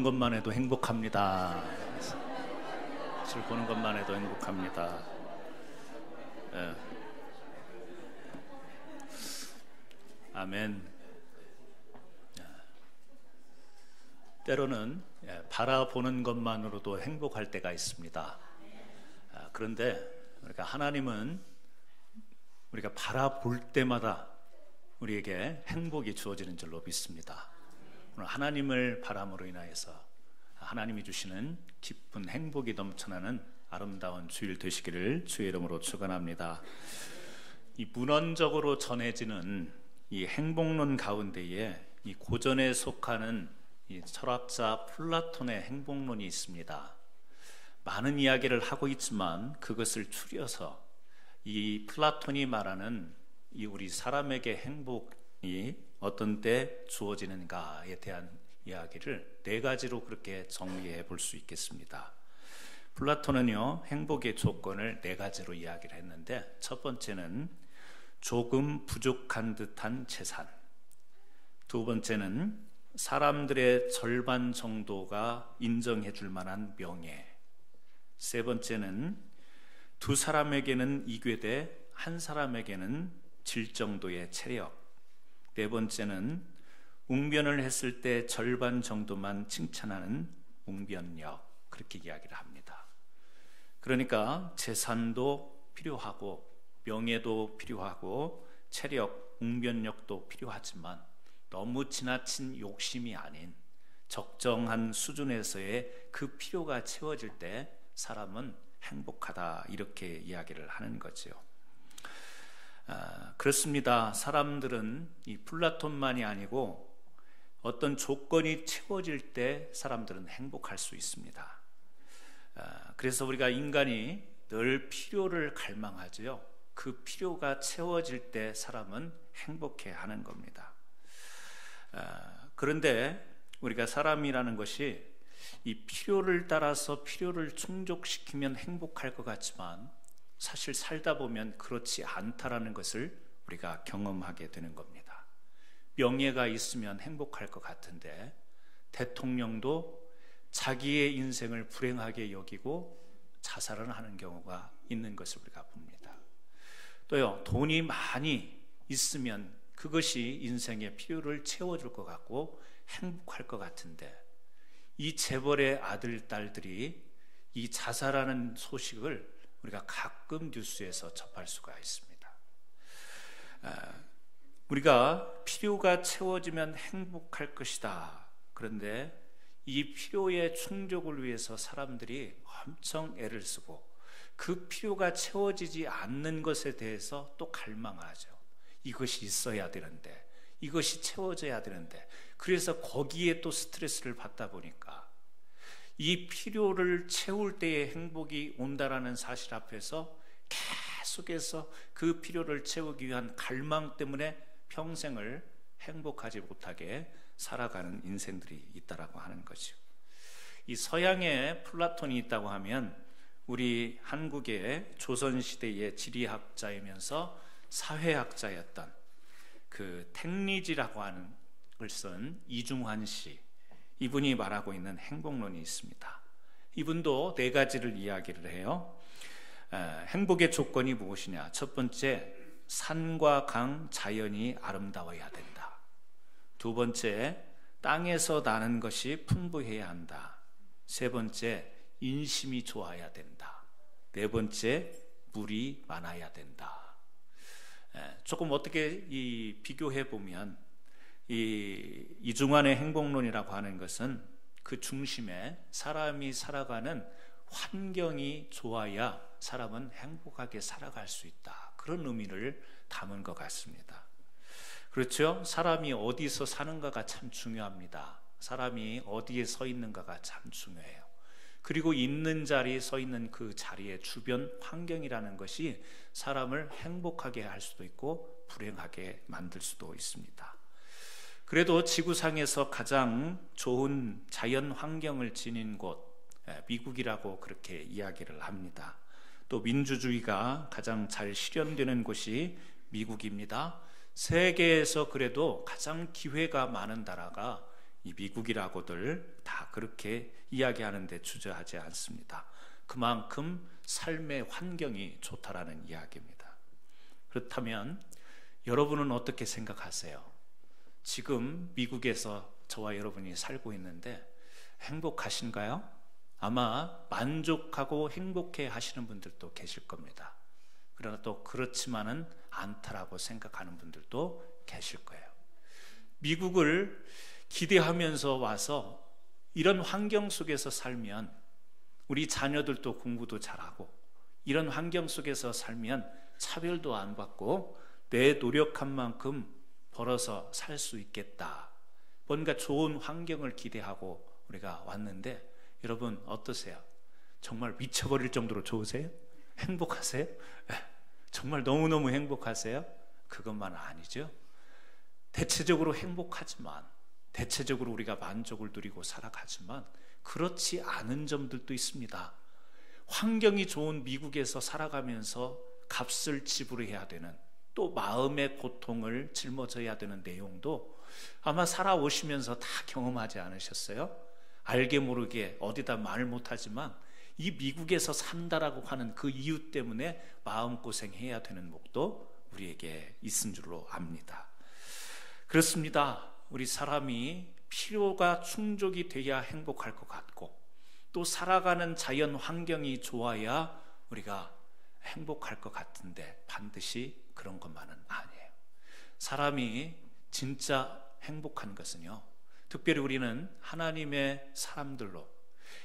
것만 해도 행복합니다. 빛을 보는 것만 해도 행복합니다. 예. 아멘. 때로는 바라보는 것만으로도 행복할 때가 있습니다. 그런데 우리가 하나님은 우리가 바라볼 때마다 우리에게 행복이 주어지는 줄로 믿습니다. 오늘 하나님을 바람으로 인하여서 하나님이 주시는 깊은 행복이 넘쳐나는 아름다운 주일 되시기를 주의 이름으로 축원합니다. 이 문헌적으로 전해지는 이 행복론 가운데에 이 고전에 속하는 이 철학자 플라톤의 행복론이 있습니다. 많은 이야기를 하고 있지만 그것을 추려서 이 플라톤이 말하는 이 우리 사람에게 행복이 어떤 때 주어지는가에 대한 이야기를 네 가지로 그렇게 정리해 볼 수 있겠습니다. 플라톤은요, 행복의 조건을 네 가지로 이야기를 했는데, 첫 번째는 조금 부족한 듯한 재산, 두 번째는 사람들의 절반 정도가 인정해 줄 만한 명예, 세 번째는 두 사람에게는 이괴돼 한 사람에게는 질 정도의 체력, 네 번째는 웅변을 했을 때 절반 정도만 칭찬하는 웅변력, 그렇게 이야기를 합니다. 그러니까 재산도 필요하고 명예도 필요하고 체력, 웅변력도 필요하지만 너무 지나친 욕심이 아닌 적정한 수준에서의 그 필요가 채워질 때 사람은 행복하다, 이렇게 이야기를 하는 거죠. 그렇습니다. 사람들은 이 플라톤만이 아니고 어떤 조건이 채워질 때 사람들은 행복할 수 있습니다. 그래서 우리가 인간이 늘 필요를 갈망하죠. 그 필요가 채워질 때 사람은 행복해 하는 겁니다. 그런데 우리가 사람이라는 것이 이 필요를 따라서 필요를 충족시키면 행복할 것 같지만 사실 살다 보면 그렇지 않다라는 것을 우리가 경험하게 되는 겁니다. 명예가 있으면 행복할 것 같은데 대통령도 자기의 인생을 불행하게 여기고 자살을 하는 경우가 있는 것을 우리가 봅니다. 또요, 돈이 많이 있으면 그것이 인생의 필요를 채워줄 것 같고 행복할 것 같은데 이 재벌의 아들, 딸들이 이 자살하는 소식을 우리가 가끔 뉴스에서 접할 수가 있습니다. 우리가 필요가 채워지면 행복할 것이다. 그런데 이 필요의 충족을 위해서 사람들이 엄청 애를 쓰고 그 필요가 채워지지 않는 것에 대해서 또 갈망하죠. 이것이 있어야 되는데, 이것이 채워져야 되는데, 그래서 거기에 또 스트레스를 받다 보니까 이 필요를 채울 때의 행복이 온다라는 사실 앞에서 계속해서 그 필요를 채우기 위한 갈망 때문에 평생을 행복하지 못하게 살아가는 인생들이 있다라고 하는 거죠. 이 서양에 플라톤이 있다고 하면 우리 한국의 조선시대의 지리학자이면서 사회학자였던 그 택리지라고 하는 걸 쓴 이중환 씨, 이분이 말하고 있는 행복론이 있습니다. 이분도 네 가지를 이야기를 해요. 행복의 조건이 무엇이냐? 첫 번째, 산과 강, 자연이 아름다워야 된다. 두 번째, 땅에서 나는 것이 풍부해야 한다. 세 번째, 인심이 좋아야 된다. 네 번째, 물이 많아야 된다. 조금 어떻게 비교해 보면 이중환의 행복론이라고 하는 것은 그 중심에 사람이 살아가는 환경이 좋아야 사람은 행복하게 살아갈 수 있다, 그런 의미를 담은 것 같습니다. 그렇죠? 사람이 어디서 사는가가 참 중요합니다. 사람이 어디에 서 있는가가 참 중요해요. 그리고 있는 자리, 서 있는 그 자리의 주변 환경이라는 것이 사람을 행복하게 할 수도 있고 불행하게 만들 수도 있습니다. 그래도 지구상에서 가장 좋은 자연 환경을 지닌 곳, 미국이라고 그렇게 이야기를 합니다. 또 민주주의가 가장 잘 실현되는 곳이 미국입니다. 세계에서 그래도 가장 기회가 많은 나라가 이 미국이라고들 다 그렇게 이야기하는데 주저하지 않습니다. 그만큼 삶의 환경이 좋다라는 이야기입니다. 그렇다면 여러분은 어떻게 생각하세요? 지금 미국에서 저와 여러분이 살고 있는데 행복하신가요? 아마 만족하고 행복해 하시는 분들도 계실 겁니다. 그러나 또 그렇지만은 않다라고 생각하는 분들도 계실 거예요. 미국을 기대하면서 와서 이런 환경 속에서 살면 우리 자녀들도 공부도 잘하고 이런 환경 속에서 살면 차별도 안 받고 내 노력한 만큼 벌어서 살 수 있겠다. 뭔가 좋은 환경을 기대하고 우리가 왔는데 여러분 어떠세요? 정말 미쳐버릴 정도로 좋으세요? 행복하세요? 정말 너무너무 행복하세요? 그것만 아니죠. 대체적으로 행복하지만 대체적으로 우리가 만족을 누리고 살아가지만 그렇지 않은 점들도 있습니다. 환경이 좋은 미국에서 살아가면서 값을 지불해야 되는 또 마음의 고통을 짊어져야 되는 내용도 아마 살아오시면서 다 경험하지 않으셨어요? 알게 모르게 어디다 말 못하지만 이 미국에서 산다라고 하는 그 이유 때문에 마음고생해야 되는 목도 우리에게 있은 줄로 압니다. 그렇습니다. 우리 사람이 필요가 충족이 돼야 행복할 것 같고 또 살아가는 자연 환경이 좋아야 우리가 행복할 것 같은데 반드시 그런 것만은 아니에요. 사람이 진짜 행복한 것은요, 특별히 우리는 하나님의 사람들로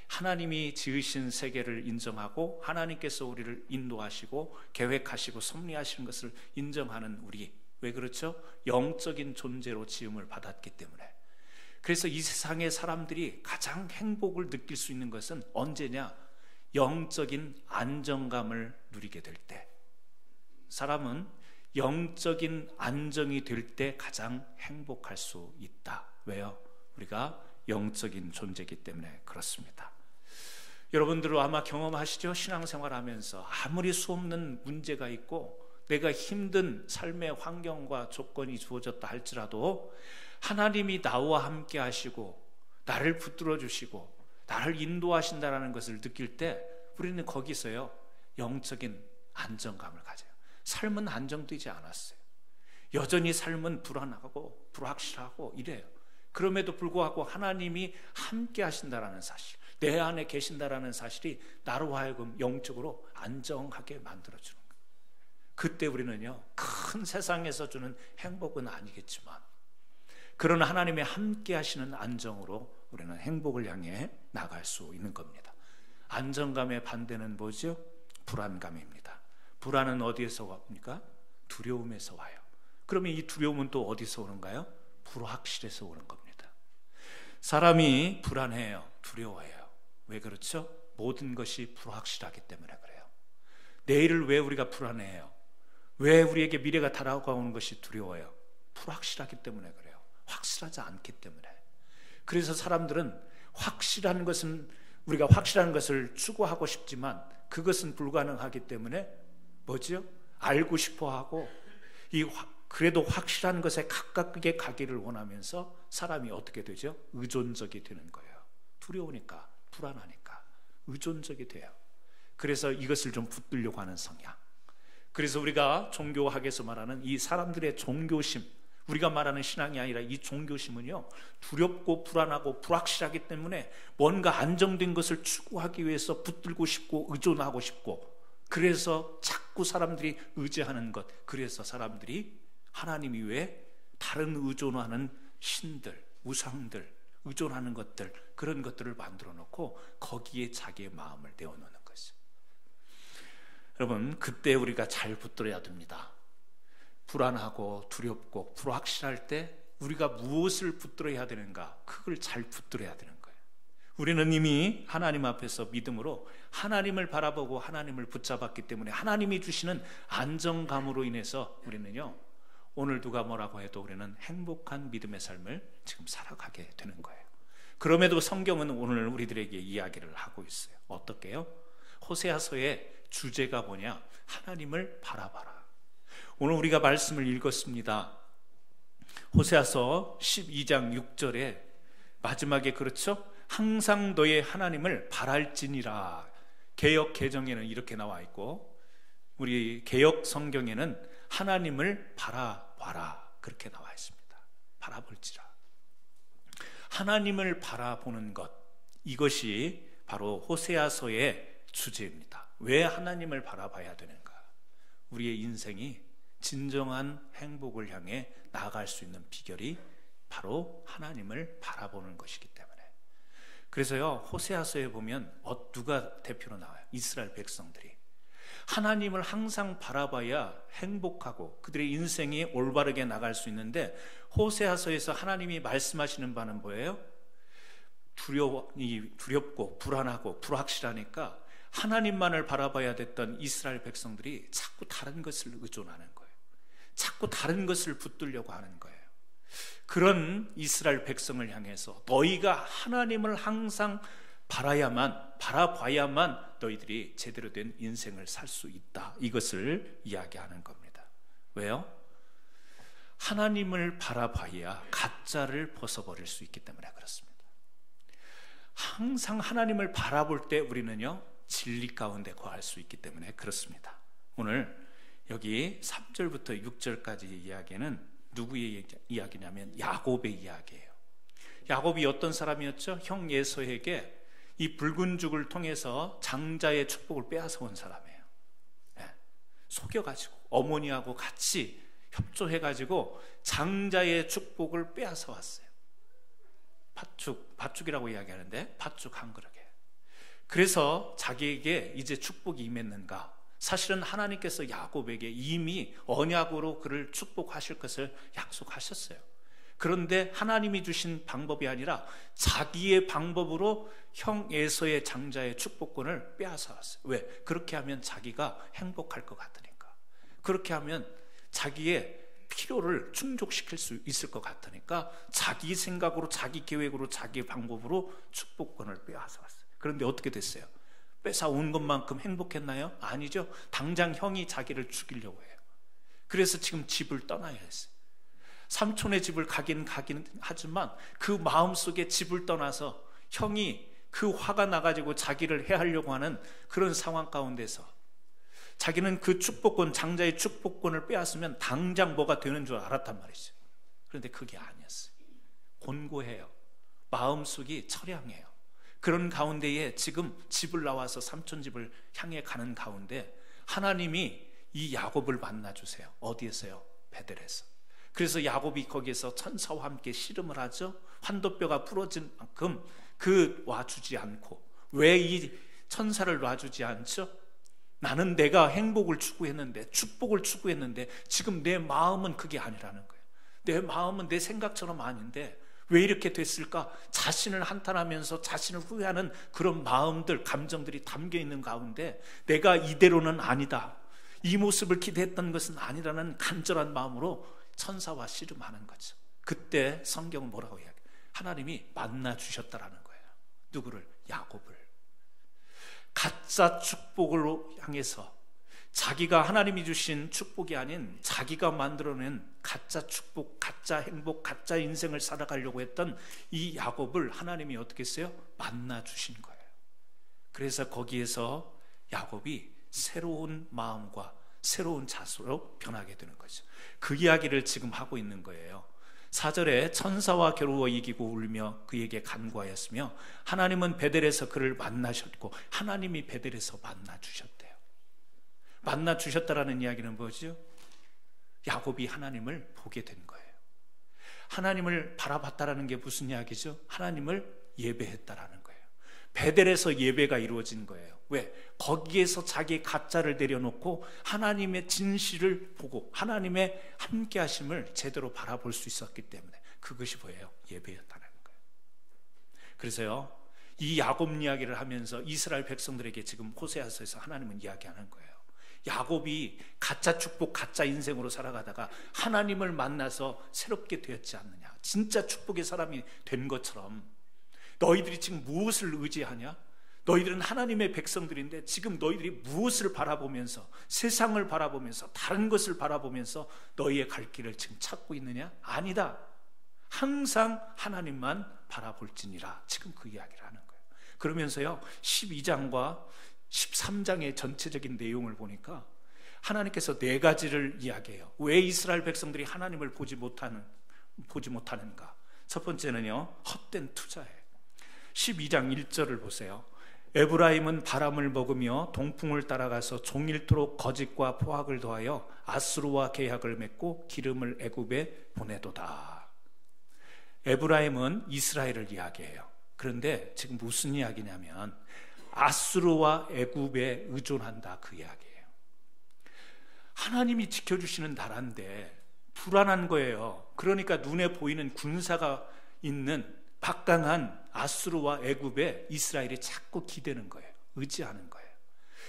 하나님이 지으신 세계를 인정하고 하나님께서 우리를 인도하시고 계획하시고 섭리하시는 것을 인정하는 우리, 왜 그렇죠? 영적인 존재로 지음을 받았기 때문에. 그래서 이 세상의 사람들이 가장 행복을 느낄 수 있는 것은 언제냐? 영적인 안정감을 누리게 될 때. 사람은 영적인 안정이 될 때 가장 행복할 수 있다. 왜요? 우리가 영적인 존재이기 때문에 그렇습니다. 여러분들도 아마 경험하시죠? 신앙생활 하면서 아무리 수없는 문제가 있고 내가 힘든 삶의 환경과 조건이 주어졌다 할지라도 하나님이 나와 함께 하시고 나를 붙들어 주시고 나를 인도하신다는 것을 느낄 때 우리는 거기서요 영적인 안정감을 가져요. 삶은 안정되지 않았어요. 여전히 삶은 불안하고 불확실하고 이래요. 그럼에도 불구하고 하나님이 함께 하신다라는 사실, 내 안에 계신다라는 사실이 나로 하여금 영적으로 안정하게 만들어주는 거예요. 그때 우리는요 큰 세상에서 주는 행복은 아니겠지만 그런 하나님의 함께 하시는 안정으로 우리는 행복을 향해 나갈 수 있는 겁니다. 안정감의 반대는 뭐죠? 불안감입니다. 불안은 어디에서 옵니까? 두려움에서 와요. 그러면 이 두려움은 또 어디서 오는가요? 불확실해서 오는 겁니다. 사람이 불안해요. 두려워해요. 왜 그렇죠? 모든 것이 불확실하기 때문에 그래요. 내일을 왜 우리가 불안해해요? 왜 우리에게 미래가 다가오는 것이 두려워요? 불확실하기 때문에 그래요. 확실하지 않기 때문에. 그래서 사람들은 확실한 것은 우리가 확실한 것을 추구하고 싶지만 그것은 불가능하기 때문에 뭐죠? 알고 싶어하고 그래도 확실한 것에 가깝게 가기를 원하면서 사람이 어떻게 되죠? 의존적이 되는 거예요. 두려우니까, 불안하니까 의존적이 돼요. 그래서 이것을 좀 붙들려고 하는 성향. 그래서 우리가 종교학에서 말하는 이 사람들의 종교심, 우리가 말하는 신앙이 아니라 이 종교심은요 두렵고 불안하고 불확실하기 때문에 뭔가 안정된 것을 추구하기 위해서 붙들고 싶고 의존하고 싶고, 그래서 자꾸 사람들이 의지하는 것, 그래서 사람들이 하나님 이외에 다른 의존하는 신들, 우상들, 의존하는 것들, 그런 것들을 만들어 놓고 거기에 자기의 마음을 내어놓는 것이죠. 여러분, 그때 우리가 잘 붙들어야 됩니다. 불안하고 두렵고 불확실할 때 우리가 무엇을 붙들어야 되는가, 그걸 잘 붙들어야 되는 거예요. 우리는 이미 하나님 앞에서 믿음으로 하나님을 바라보고 하나님을 붙잡았기 때문에 하나님이 주시는 안정감으로 인해서 우리는요 오늘 누가 뭐라고 해도 우리는 행복한 믿음의 삶을 지금 살아가게 되는 거예요. 그럼에도 성경은 오늘 우리들에게 이야기를 하고 있어요. 어떻게요? 호세아서의 주제가 뭐냐? 하나님을 바라봐라. 오늘 우리가 말씀을 읽었습니다. 호세아서 12장 6절에 마지막에 그렇죠? 항상 너의 하나님을 바랄지니라. 개역 개정에는 이렇게 나와 있고 우리 개역 성경에는 하나님을 바라봐라 그렇게 나와 있습니다. 바라볼지라. 하나님을 바라보는 것, 이것이 바로 호세아서의 주제입니다. 왜 하나님을 바라봐야 되는가? 우리의 인생이 진정한 행복을 향해 나아갈 수 있는 비결이 바로 하나님을 바라보는 것이기 때문에. 그래서요, 호세아서에 보면 누가 대표로 나와요? 이스라엘 백성들이 하나님을 항상 바라봐야 행복하고 그들의 인생이 올바르게 나갈 수 있는데, 호세아서에서 하나님이 말씀하시는 바는 뭐예요? 두렵고 불안하고 불확실하니까 하나님만을 바라봐야 됐던 이스라엘 백성들이 자꾸 다른 것을 의존하는 거예요. 자꾸 다른 것을 붙들려고 하는 거예요. 그런 이스라엘 백성을 향해서 너희가 하나님을 항상 바라봐야만 너희들이 제대로 된 인생을 살 수 있다, 이것을 이야기하는 겁니다. 왜요? 하나님을 바라봐야 가짜를 벗어버릴 수 있기 때문에 그렇습니다. 항상 하나님을 바라볼 때 우리는요, 진리 가운데 거할 수 있기 때문에 그렇습니다. 오늘 여기 3절부터 6절까지 이야기는 누구의 이야기냐면 야곱의 이야기예요. 야곱이 어떤 사람이었죠? 형 에서에게 이 붉은 죽을 통해서 장자의 축복을 빼앗아 온 사람이에요. 속여가지고 어머니하고 같이 협조해가지고 장자의 축복을 빼앗아 왔어요. 팥죽이라고 이야기하는데 팥죽 한 그릇에. 그래서 자기에게 이제 축복이 임했는가? 사실은 하나님께서 야곱에게 이미 언약으로 그를 축복하실 것을 약속하셨어요. 그런데 하나님이 주신 방법이 아니라 자기의 방법으로 형 에서의 장자의 축복권을 빼앗아 왔어요. 왜? 그렇게 하면 자기가 행복할 것 같으니까. 그렇게 하면 자기의 필요를 충족시킬 수 있을 것 같으니까 자기 생각으로, 자기 계획으로, 자기 방법으로 축복권을 빼앗아 왔어요. 그런데 어떻게 됐어요? 뺏어온 것만큼 행복했나요? 아니죠. 당장 형이 자기를 죽이려고 해요. 그래서 지금 집을 떠나야 했어요. 삼촌의 집을 가긴 하지만 그 마음속에 집을 떠나서 형이 그 화가 나가지고 자기를 해하려고 하는 그런 상황 가운데서 자기는 그 축복권, 장자의 축복권을 빼앗으면 당장 뭐가 되는 줄 알았단 말이죠. 그런데 그게 아니었어요. 곤고해요. 마음속이 처량해요. 그런 가운데에 지금 집을 나와서 삼촌 집을 향해 가는 가운데 하나님이 이 야곱을 만나주세요. 어디에서요? 베델에서. 그래서 야곱이 거기에서 천사와 함께 씨름을 하죠. 환도뼈가 부러진 만큼 놔주지 않고. 왜 이 천사를 놔주지 않죠? 나는 내가 행복을 추구했는데, 축복을 추구했는데 지금 내 마음은 그게 아니라는 거예요. 내 마음은 내 생각처럼 아닌데 왜 이렇게 됐을까? 자신을 한탄하면서 자신을 후회하는 그런 마음들, 감정들이 담겨 있는 가운데 내가 이대로는 아니다, 이 모습을 기대했던 것은 아니라는 간절한 마음으로 천사와 씨름하는 거죠. 그때 성경은 뭐라고 이야기해요? 하나님이 만나 주셨다라는 거예요. 누구를? 야곱을. 가짜 축복으로 향해서 자기가 하나님이 주신 축복이 아닌 자기가 만들어낸 가짜 축복, 가짜 행복, 가짜 인생을 살아가려고 했던 이 야곱을 하나님이 어떻게 했어요? 만나 주신 거예요. 그래서 거기에서 야곱이 새로운 마음과 새로운 자세로 변하게 되는 거죠. 그 이야기를 지금 하고 있는 거예요. 4절에 천사와 겨루어 이기고 울며 그에게 간구하였으며 하나님은 베델에서 그를 만나셨고 하나님이 베델에서 만나 주셨대요. 만나 주셨다라는 이야기는 뭐죠? 야곱이 하나님을 보게 된 거예요. 하나님을 바라봤다라는 게 무슨 이야기죠? 하나님을 예배했다라는 거예요. 베델에서 예배가 이루어진 거예요. 왜? 거기에서 자기 가짜를 내려놓고 하나님의 진실을 보고 하나님의 함께 하심을 제대로 바라볼 수 있었기 때문에 그것이 뭐예요? 예배였다는 거예요. 그래서요, 이 야곱 이야기를 하면서 이스라엘 백성들에게 지금 호세아서에서 하나님은 이야기하는 거예요. 야곱이 가짜 축복, 가짜 인생으로 살아가다가 하나님을 만나서 새롭게 되었지 않느냐, 진짜 축복의 사람이 된 것처럼 너희들이 지금 무엇을 의지하냐? 너희들은 하나님의 백성들인데 지금 너희들이 무엇을 바라보면서, 세상을 바라보면서, 다른 것을 바라보면서 너희의 갈 길을 지금 찾고 있느냐? 아니다. 항상 하나님만 바라볼지니라. 지금 그 이야기를 하는 거예요. 그러면서요 12장과 13장의 전체적인 내용을 보니까 하나님께서 네 가지를 이야기해요. 왜 이스라엘 백성들이 하나님을 보지 못하는가? 첫 번째는요 헛된 투자예요. 12장 1절을 보세요. 에브라임은 바람을 먹으며 동풍을 따라가서 종일토록 거짓과 포악을 더하여 아수르와 계약을 맺고 기름을 애굽에 보내도다. 에브라임은 이스라엘을 이야기해요. 그런데 지금 무슨 이야기냐면 아수르와 애굽에 의존한다, 그 이야기예요. 하나님이 지켜주시는 나라인데 불안한 거예요. 그러니까 눈에 보이는 군사가 있는 막강한 아수르와 애굽에 이스라엘이 자꾸 기대는 거예요. 의지하는 거예요.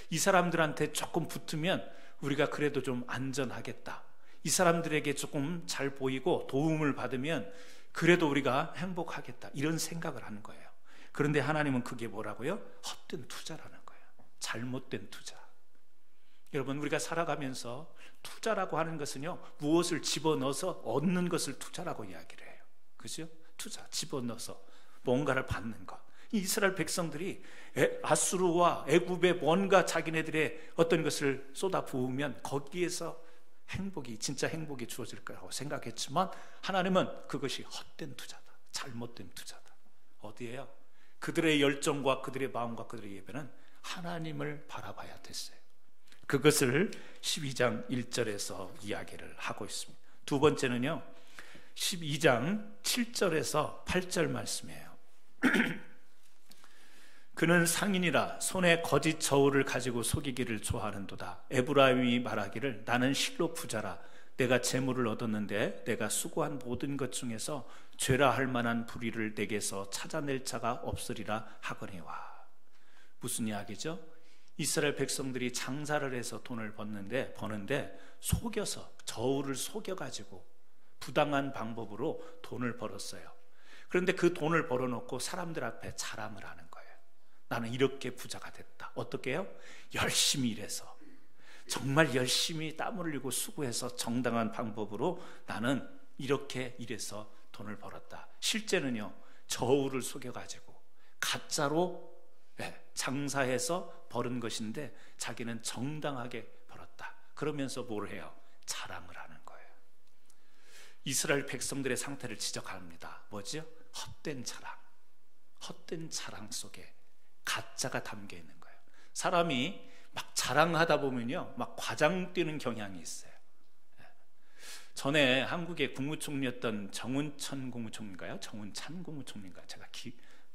이 사람들한테 조금 붙으면 우리가 그래도 좀 안전하겠다. 이 사람들에게 조금 잘 보이고 도움을 받으면 그래도 우리가 행복하겠다. 이런 생각을 하는 거예요. 그런데 하나님은 그게 뭐라고요? 헛된 투자라는 거예요. 잘못된 투자. 여러분, 우리가 살아가면서 투자라고 하는 것은요, 무엇을 집어넣어서 얻는 것을 투자라고 이야기를 해요. 그죠? 투자, 집어넣어서 뭔가를 받는 것. 이스라엘 백성들이 아수르와 애굽에 뭔가 자기네들의 어떤 것을 쏟아 부으면 거기에서 진짜 행복이 주어질 거라고 생각했지만 하나님은 그것이 헛된 투자다, 잘못된 투자다. 어디에요? 그들의 열정과 그들의 마음과 그들의 예배는 하나님을 바라봐야 됐어요. 그것을 12장 1절에서 이야기를 하고 있습니다. 두 번째는요 12장 7절에서 8절 말씀이에요. 그는 상인이라 손에 거짓 저울을 가지고 속이기를 좋아하는도다. 에브라임이 말하기를 나는 실로 부자라. 내가 재물을 얻었는데 내가 수고한 모든 것 중에서 죄라 할 만한 불의를 내게서 찾아낼 자가 없으리라 하거니와. 무슨 이야기죠? 이스라엘 백성들이 장사를 해서 돈을 버는데 속여서, 저울을 속여가지고 부당한 방법으로 돈을 벌었어요. 그런데 그 돈을 벌어놓고 사람들 앞에 자랑을 하는 거예요. 나는 이렇게 부자가 됐다. 어떻게 해요? 열심히 일해서, 정말 열심히 땀 흘리고 수고해서 정당한 방법으로 나는 이렇게 일해서 돈을 벌었다. 실제는요 저울을 속여가지고 가짜로 장사해서 벌은 것인데 자기는 정당하게 벌었다. 그러면서 뭘 해요? 자랑을 하는 거예요. 이스라엘 백성들의 상태를 지적합니다. 뭐죠? 헛된 자랑 속에 가짜가 담겨 있는 거예요. 사람이 막 자랑하다 보면요 막 과장되는 경향이 있어요. 전에 한국의 국무총리였던 정운찬 국무총리인가요? 제가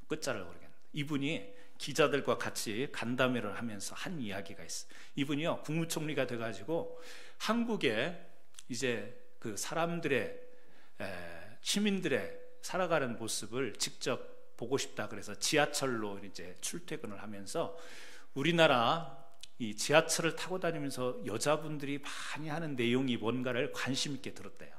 끝자를 모르겠는데 이분이 기자들과 같이 간담회를 하면서 한 이야기가 있어요. 이분이요 국무총리가 돼가지고 한국에 이제 그 사람들의 시민들의 살아가는 모습을 직접 보고 싶다 그래서 지하철로 이제 출퇴근을 하면서 우리나라 이 지하철을 타고 다니면서 여자분들이 많이 하는 내용이 뭔가를 관심 있게 들었대요.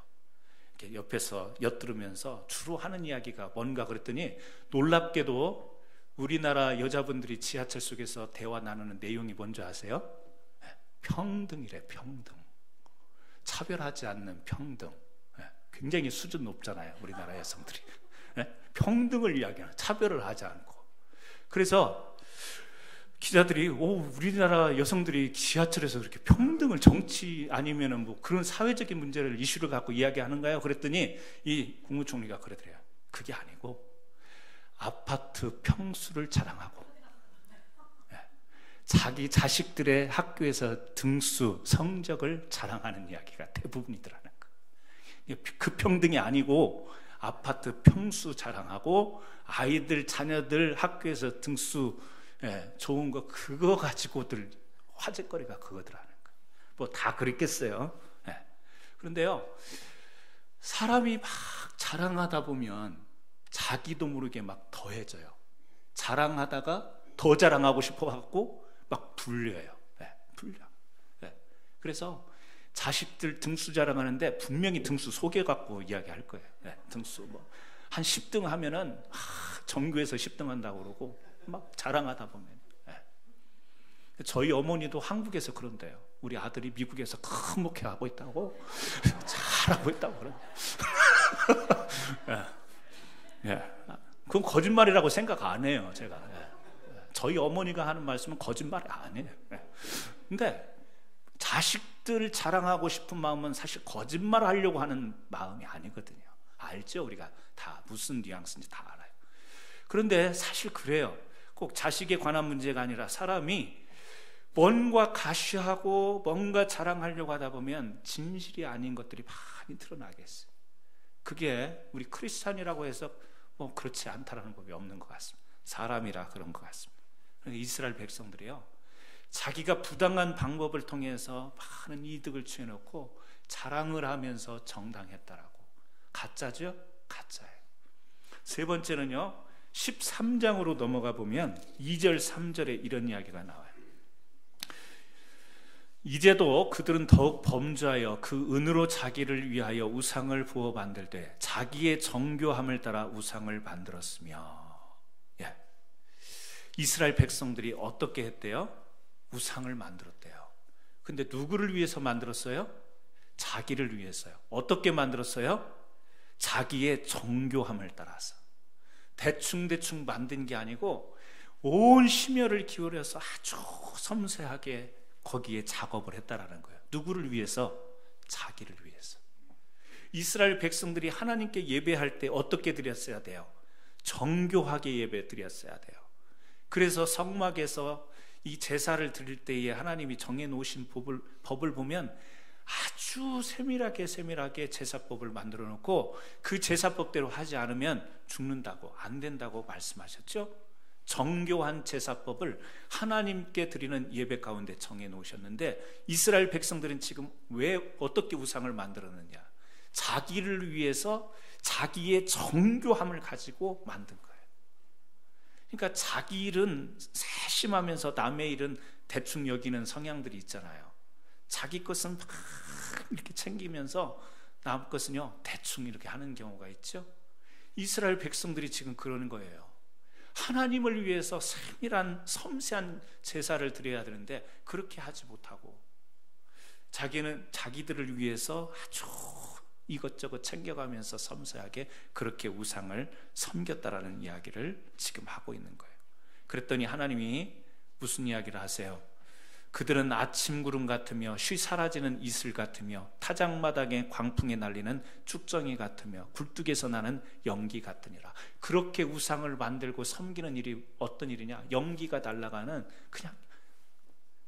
이렇게 옆에서 엿들으면서 주로 하는 이야기가 뭔가 그랬더니 놀랍게도 우리나라 여자분들이 지하철 속에서 대화 나누는 내용이 뭔지 아세요? 평등이래. 평등. 차별하지 않는 평등. 굉장히 수준 높잖아요 우리나라 여성들이. 평등을 이야기하는, 차별을 하지 않고. 그래서 기자들이 우리나라 여성들이 지하철에서 그렇게 평등을, 정치 아니면은 뭐 그런 사회적인 문제를 이슈를 갖고 이야기하는가요? 그랬더니 이 국무총리가 그러더래요. 그게 아니고 아파트 평수를 자랑하고 자기 자식들의 학교에서 등수, 성적을 자랑하는 이야기가 대부분이더라는 거예요. 그 평등이 아니고 아파트 평수 자랑하고 아이들, 자녀들 학교에서 등수 좋은 거, 그거 가지고들 화제거리가 그거더라는 거예요. 뭐 다 그랬겠어요. 그런데요 사람이 막 자랑하다 보면 자기도 모르게 막 더해져요. 자랑하다가 더 자랑하고 싶어갖고 막 불려요. 불려. 그래서 자식들 등수 자랑하는데 분명히 등수 속여갖고 이야기할 거예요. 등수 뭐 한 10등 하면은 전교에서 10등 한다고 그러고 막 자랑하다 보면. 저희 어머니도 한국에서 그런데요. 우리 아들이 미국에서 큰 목회하고 있다고 잘하고 있다고 그러요. 예. 그건 거짓말이라고 생각 안 해요, 제가. 예. 저희 어머니가 하는 말씀은 거짓말 안 해요. 예. 근데 자식들 자랑하고 싶은 마음은 사실 거짓말 하려고 하는 마음이 아니거든요. 알죠? 우리가 다 무슨 뉘앙스인지 다 알아요. 그런데 사실 그래요. 꼭 자식에 관한 문제가 아니라 사람이 뭔가 가시하고 뭔가 자랑하려고 하다 보면 진실이 아닌 것들이 많이 드러나겠어요. 그게 우리 크리스찬이라고 해서 뭐 그렇지 않다라는 법이 없는 것 같습니다. 사람이라 그런 것 같습니다. 이스라엘 백성들이요, 자기가 부당한 방법을 통해서 많은 이득을 취해놓고 자랑을 하면서 정당했다라고. 가짜죠? 가짜예요. 세 번째는요, 13장으로 넘어가 보면 2절 3절에 이런 이야기가 나와요. 이제도 그들은 더욱 범죄하여 그 은으로 자기를 위하여 우상을 부어 만들되 자기의 정교함을 따라 우상을 만들었으며. 예. 이스라엘 백성들이 어떻게 했대요? 우상을 만들었대요. 근데 누구를 위해서 만들었어요? 자기를 위해서요. 어떻게 만들었어요? 자기의 정교함을 따라서. 대충대충 만든 게 아니고 온 심혈을 기울여서 아주 섬세하게 거기에 작업을 했다라는 거예요. 누구를 위해서? 자기를 위해서. 이스라엘 백성들이 하나님께 예배할 때 어떻게 드렸어야 돼요? 정교하게 예배 드렸어야 돼요. 그래서 성막에서 이 제사를 드릴 때에 하나님이 정해놓으신 법을 보면 아주 세밀하게 제사법을 만들어 놓고 그 제사법대로 하지 않으면 죽는다고, 안 된다고 말씀하셨죠? 정교한 제사법을 하나님께 드리는 예배 가운데 정해 놓으셨는데, 이스라엘 백성들은 지금 왜 어떻게 우상을 만들었느냐? 자기를 위해서 자기의 정교함을 가지고 만든 거예요. 그러니까 자기 일은 세심하면서 남의 일은 대충 여기는 성향들이 있잖아요. 자기 것은 막 이렇게 챙기면서 남 것은요 대충 이렇게 하는 경우가 있죠. 이스라엘 백성들이 지금 그러는 거예요. 하나님을 위해서 세밀한 섬세한 제사를 드려야 되는데 그렇게 하지 못하고 자기는 자기들을 위해서 아주 이것저것 챙겨가면서 섬세하게 그렇게 우상을 섬겼다라는 이야기를 지금 하고 있는 거예요. 그랬더니 하나님이 무슨 이야기를 하세요? 그들은 아침 구름 같으며 쉬 사라지는 이슬 같으며 타작마당에 광풍에 날리는 쭉정이 같으며 굴뚝에서 나는 연기 같으니라. 그렇게 우상을 만들고 섬기는 일이 어떤 일이냐? 연기가 날아가는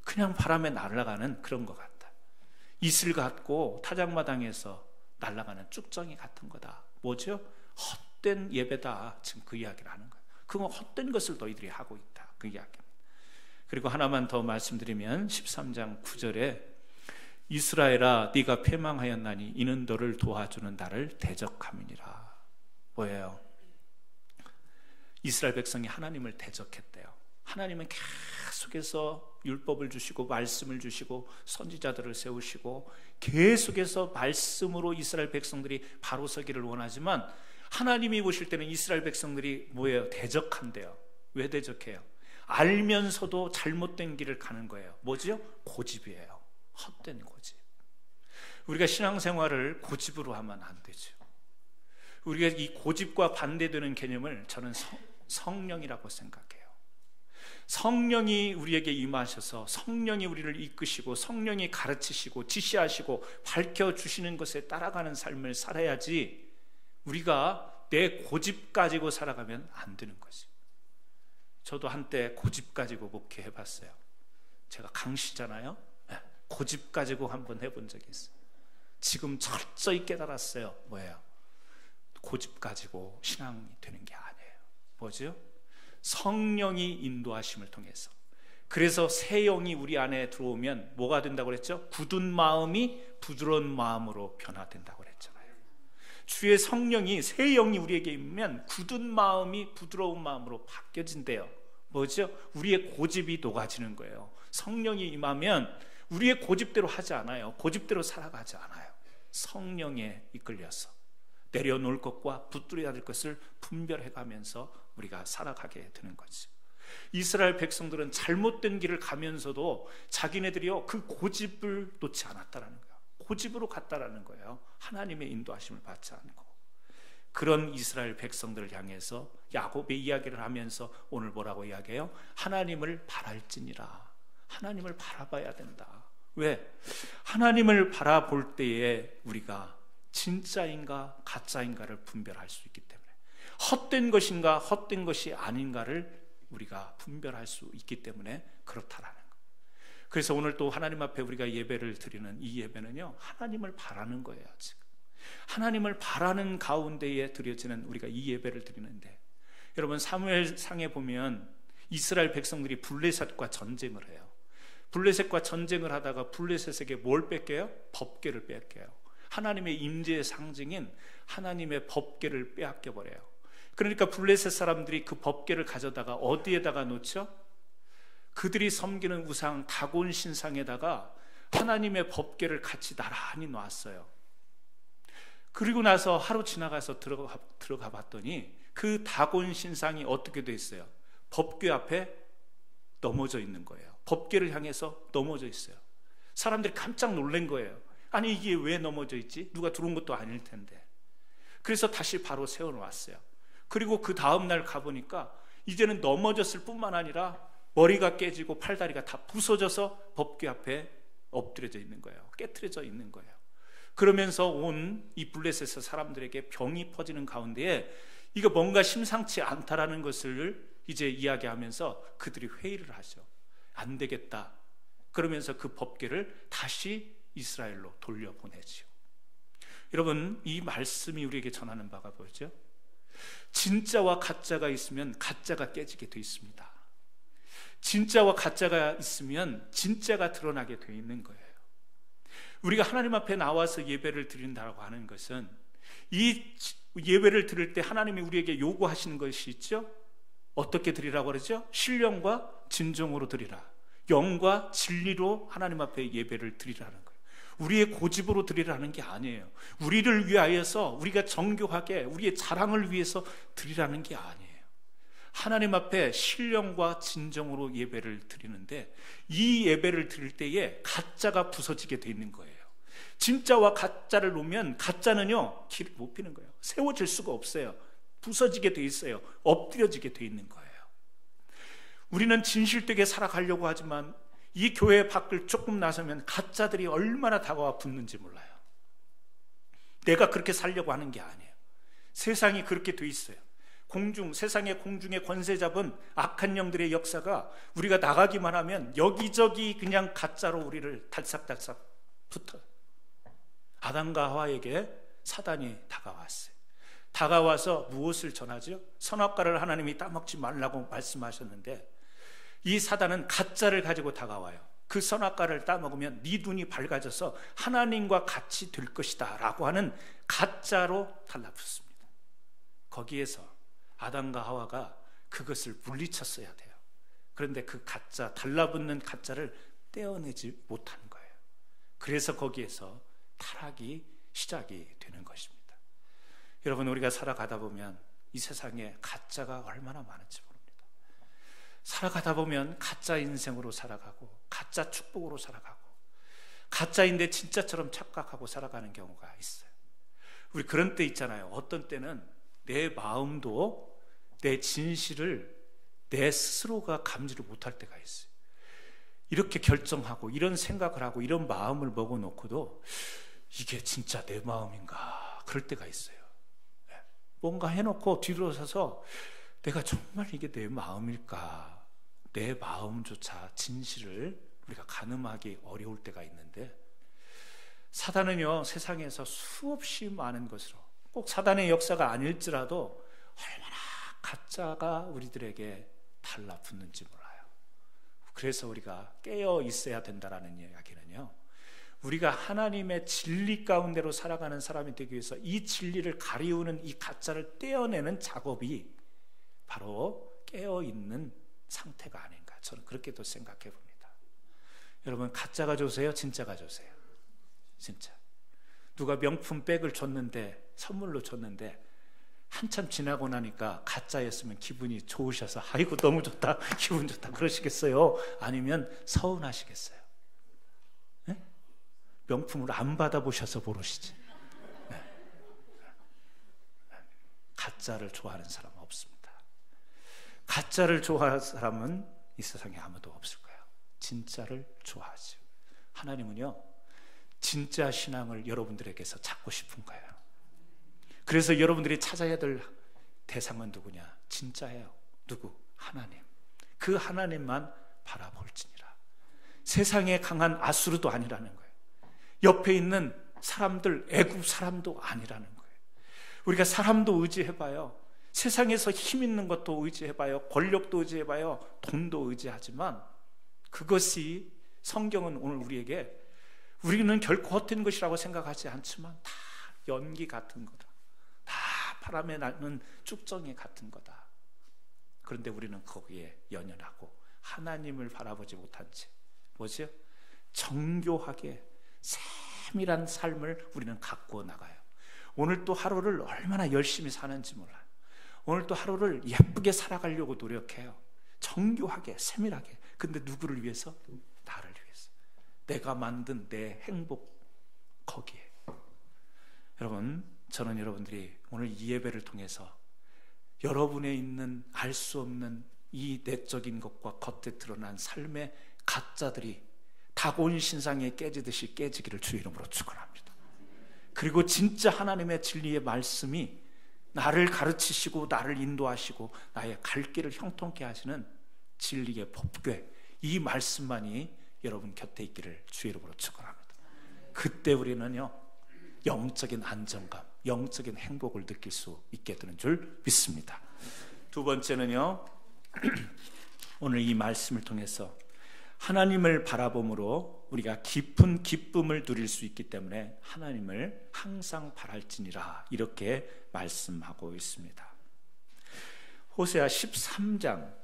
그냥 바람에 날아가는 그런 것 같다. 이슬 같고 타작마당에서 날아가는 쭉정이 같은 거다. 뭐죠? 헛된 예배다. 지금 그 이야기를 하는 거예요. 그건 헛된 것을 너희들이 하고 있다. 그 이야기입니다. 그리고 하나만 더 말씀드리면 13장 9절에 이스라엘아 네가 패망하였나니 이는 너를 도와주는 나를 대적함이니라. 뭐예요? 이스라엘 백성이 하나님을 대적했대요. 하나님은 계속해서 율법을 주시고 말씀을 주시고 선지자들을 세우시고 계속해서 말씀으로 이스라엘 백성들이 바로 서기를 원하지만 하나님이 보실 때는 이스라엘 백성들이 뭐예요? 대적한대요. 왜 대적해요? 알면서도 잘못된 길을 가는 거예요. 뭐지요? 고집이에요. 헛된 고집. 우리가 신앙생활을 고집으로 하면 안 되죠. 우리가 이 고집과 반대되는 개념을 저는 성령이라고 생각해요. 성령이 우리에게 임하셔서 성령이 우리를 이끄시고 성령이 가르치시고 지시하시고 밝혀주시는 것에 따라가는 삶을 살아야지 우리가 내 고집 가지고 살아가면 안 되는 거지. 저도 한때 고집 가지고 목회해봤어요. 제가 강시잖아요. 고집 가지고 한번 해본 적이 있어요. 지금 철저히 깨달았어요. 뭐예요? 고집 가지고 신앙이 되는 게 아니에요. 뭐죠? 성령이 인도하심을 통해서. 그래서 새 영이 우리 안에 들어오면 뭐가 된다고 그랬죠? 굳은 마음이 부드러운 마음으로 변화된다고 그랬잖아요. 주의 성령이, 새 영이 우리에게 임하면 굳은 마음이 부드러운 마음으로 바뀌어진대요. 뭐죠? 우리의 고집이 녹아지는 거예요. 성령이 임하면 우리의 고집대로 하지 않아요. 고집대로 살아가지 않아요. 성령에 이끌려서 내려놓을 것과 붙들어야 될 것을 분별해가면서 우리가 살아가게 되는 거죠. 이스라엘 백성들은 잘못된 길을 가면서도 자기네들이요 그 고집을 놓지 않았다라는 거예요. 고집으로 갔다라는 거예요. 하나님의 인도하심을 받지 않고. 그런 이스라엘 백성들을 향해서 야곱의 이야기를 하면서 오늘 뭐라고 이야기해요? 하나님을 바랄지니라. 하나님을 바라봐야 된다. 왜? 하나님을 바라볼 때에 우리가 진짜인가 가짜인가를 분별할 수 있기 때문에, 헛된 것인가 헛된 것이 아닌가를 우리가 분별할 수 있기 때문에 그렇다라는 거예요. 그래서 오늘 또 하나님 앞에 우리가 예배를 드리는 이 예배는요, 하나님을 바라는 거예요. 지금 하나님을 바라는 가운데에 드려지는 우리가 이 예배를 드리는데, 여러분 사무엘상에 보면 이스라엘 백성들이 블레셋과 전쟁을 해요. 블레셋과 전쟁을 하다가 블레셋에게 뭘 뺏겨요? 법궤를 뺏겨요. 하나님의 임재의 상징인 하나님의 법궤를 빼앗겨 버려요. 그러니까 블레셋 사람들이 그 법궤를 가져다가 어디에다가 놓죠? 그들이 섬기는 우상 다곤 신상에다가 하나님의 법궤를 같이 나란히 놨어요. 그리고 나서 하루 지나가서 들어가 봤더니 그 다곤 신상이 어떻게 돼 있어요? 법궤 앞에 넘어져 있는 거예요. 법궤를 향해서 넘어져 있어요. 사람들이 깜짝 놀란 거예요. 아니 이게 왜 넘어져 있지? 누가 들어온 것도 아닐 텐데. 그래서 다시 바로 세워놓았어요. 그리고 그 다음날 가보니까 이제는 넘어졌을 뿐만 아니라 머리가 깨지고 팔다리가 다 부서져서 법궤 앞에 엎드려져 있는 거예요. 깨트려져 있는 거예요. 그러면서 온 이 블레셋 사람들에게 병이 퍼지는 가운데에 이거 뭔가 심상치 않다라는 것을 이제 이야기하면서 그들이 회의를 하죠. 안 되겠다. 그러면서 그 법궤를 다시 이스라엘로 돌려보내지요. 여러분, 이 말씀이 우리에게 전하는 바가 뭐죠? 진짜와 가짜가 있으면 가짜가 깨지게 돼 있습니다. 진짜와 가짜가 있으면 진짜가 드러나게 돼 있는 거예요. 우리가 하나님 앞에 나와서 예배를 드린다고 하는 것은, 이 예배를 드릴 때 하나님이 우리에게 요구하시는 것이 있죠. 어떻게 드리라고 그러죠? 신령과 진정으로 드리라. 영과 진리로 하나님 앞에 예배를 드리라는 거예요. 우리의 고집으로 드리라는 게 아니에요. 우리를 위하여서, 우리가 정교하게 우리의 자랑을 위해서 드리라는 게 아니에요. 하나님 앞에 신령과 진정으로 예배를 드리는데, 이 예배를 드릴 때에 가짜가 부서지게 돼 있는 거예요. 진짜와 가짜를 놓으면 가짜는요 길을 못 피는 거예요. 세워질 수가 없어요. 부서지게 돼 있어요. 엎드려지게 돼 있는 거예요. 우리는 진실되게 살아가려고 하지만 이 교회 밖을 조금 나서면 가짜들이 얼마나 다가와 붙는지 몰라요. 내가 그렇게 살려고 하는 게 아니에요. 세상이 그렇게 돼 있어요. 세상의 공중에 권세 잡은 악한 영들의 역사가 우리가 나가기만 하면 여기저기 그냥 가짜로 우리를 달싹달싹 붙어요. 아담과 하와에게 사단이 다가왔어요. 다가와서 무엇을 전하죠? 선악과를 하나님이 따먹지 말라고 말씀하셨는데, 이 사단은 가짜를 가지고 다가와요. 그 선악과를 따먹으면 네 눈이 밝아져서 하나님과 같이 될 것이다 라고 하는 가짜로 달라붙습니다. 거기에서 아담과 하와가 그것을 물리쳤어야 돼요. 그런데 그 가짜, 달라붙는 가짜를 떼어내지 못한 거예요. 그래서 거기에서 타락이 시작이 되는 것입니다. 여러분, 우리가 살아가다 보면 이 세상에 가짜가 얼마나 많은지 모릅니다. 살아가다 보면 가짜 인생으로 살아가고 가짜 축복으로 살아가고 가짜인데 진짜처럼 착각하고 살아가는 경우가 있어요. 우리 그런 때 있잖아요. 어떤 때는 내 마음도 내 진실을 내 스스로가 감지를 못할 때가 있어요. 이렇게 결정하고 이런 생각을 하고 이런 마음을 먹어놓고도 이게 진짜 내 마음인가 그럴 때가 있어요. 뭔가 해놓고 뒤돌아서서 내가 정말 이게 내 마음일까, 내 마음조차 진실을 우리가 가늠하기 어려울 때가 있는데, 사단은요 세상에서 수없이 많은 것으로, 꼭 사단의 역사가 아닐지라도 얼마나 가짜가 우리들에게 달라붙는지 몰라요. 그래서 우리가 깨어 있어야 된다라는 이야기는요, 우리가 하나님의 진리 가운데로 살아가는 사람이 되기 위해서 이 진리를 가리우는 이 가짜를 떼어내는 작업이 바로 깨어있는 상태가 아닌가, 저는 그렇게도 생각해 봅니다. 여러분, 가짜가 좋으세요? 진짜가 좋으세요? 진짜. 누가 명품 백을 줬는데, 선물로 줬는데 한참 지나고 나니까 가짜였으면 기분이 좋으셔서 아이고 너무 좋다, 기분 좋다 그러시겠어요? 아니면 서운하시겠어요? 명품을 안 받아보셔서 모르시지. 가짜를 좋아하는 사람은 없습니다. 가짜를 좋아하는 사람은 이 세상에 아무도 없을 거예요. 진짜를 좋아하죠. 하나님은요, 진짜 신앙을 여러분들에게서 찾고 싶은 거예요. 그래서 여러분들이 찾아야 될 대상은 누구냐? 진짜예요. 누구? 하나님. 그 하나님만 바라볼지니라. 세상에 강한 아수르도 아니라는 거예요. 옆에 있는 사람들, 애굽 사람도 아니라는 거예요. 우리가 사람도 의지해봐요. 세상에서 힘 있는 것도 의지해봐요. 권력도 의지해봐요. 돈도 의지하지만 그것이 성경은 오늘 우리에게, 우리는 결코 헛된 것이라고 생각하지 않지만 다 연기 같은 거다. 다 바람에 나는 쭉정이 같은 거다. 그런데 우리는 거기에 연연하고 하나님을 바라보지 못한 채 뭐죠? 정교하게 세밀한 삶을 우리는 가꾸어 나가요. 오늘 또 하루를 얼마나 열심히 사는지 몰라요. 오늘 또 하루를 예쁘게 살아가려고 노력해요. 정교하게, 세밀하게. 근데 누구를 위해서? 나를 위해서. 내가 만든 내 행복, 거기에. 여러분, 저는 여러분들이 오늘 이 예배를 통해서 여러분에 있는 알 수 없는 이 내적인 것과 겉에 드러난 삶의 가짜들이 다곤 신상에 깨지듯이 깨지기를 주의 이름으로 축원합니다. 그리고 진짜 하나님의 진리의 말씀이 나를 가르치시고 나를 인도하시고 나의 갈 길을 형통케 하시는 진리의 법궤, 이 말씀만이 여러분 곁에 있기를 주의 이름으로 축원합니다. 그때 우리는요, 영적인 안정감, 영적인 행복을 느낄 수 있게 되는 줄 믿습니다. 두 번째는요, 오늘 이 말씀을 통해서 하나님을 바라봄으로 우리가 깊은 기쁨을 누릴 수 있기 때문에 하나님을 항상 바랄지니라, 이렇게 말씀하고 있습니다. 호세아 13장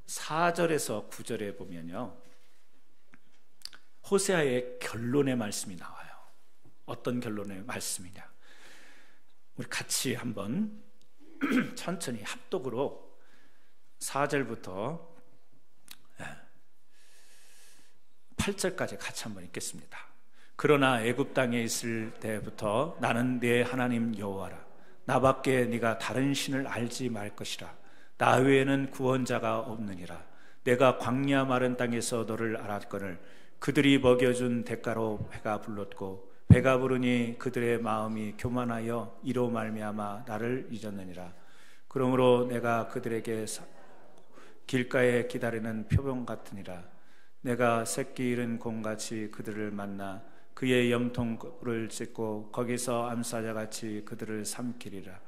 4절에서 9절에 보면요, 호세아의 결론의 말씀이 나와요. 어떤 결론의 말씀이냐? 우리 같이 한번 천천히 합독으로 4절부터 8절까지 같이 한번 읽겠습니다. 그러나 애굽 땅에 있을 때부터 나는 네 하나님 여호와라. 나밖에 네가 다른 신을 알지 말 것이라. 나 외에는 구원자가 없느니라. 내가 광야 마른 땅에서 너를 알았거늘 그들이 먹여준 대가로 배가 불렀고 배가 부르니 그들의 마음이 교만하여 이로 말미암아 나를 잊었느니라. 그러므로 내가 그들에게 길가에 기다리는 표범 같으니라. 내가 새끼 잃은 곰같이 그들을 만나 그의 염통을 찢고 거기서 암사자같이 그들을 삼키리라.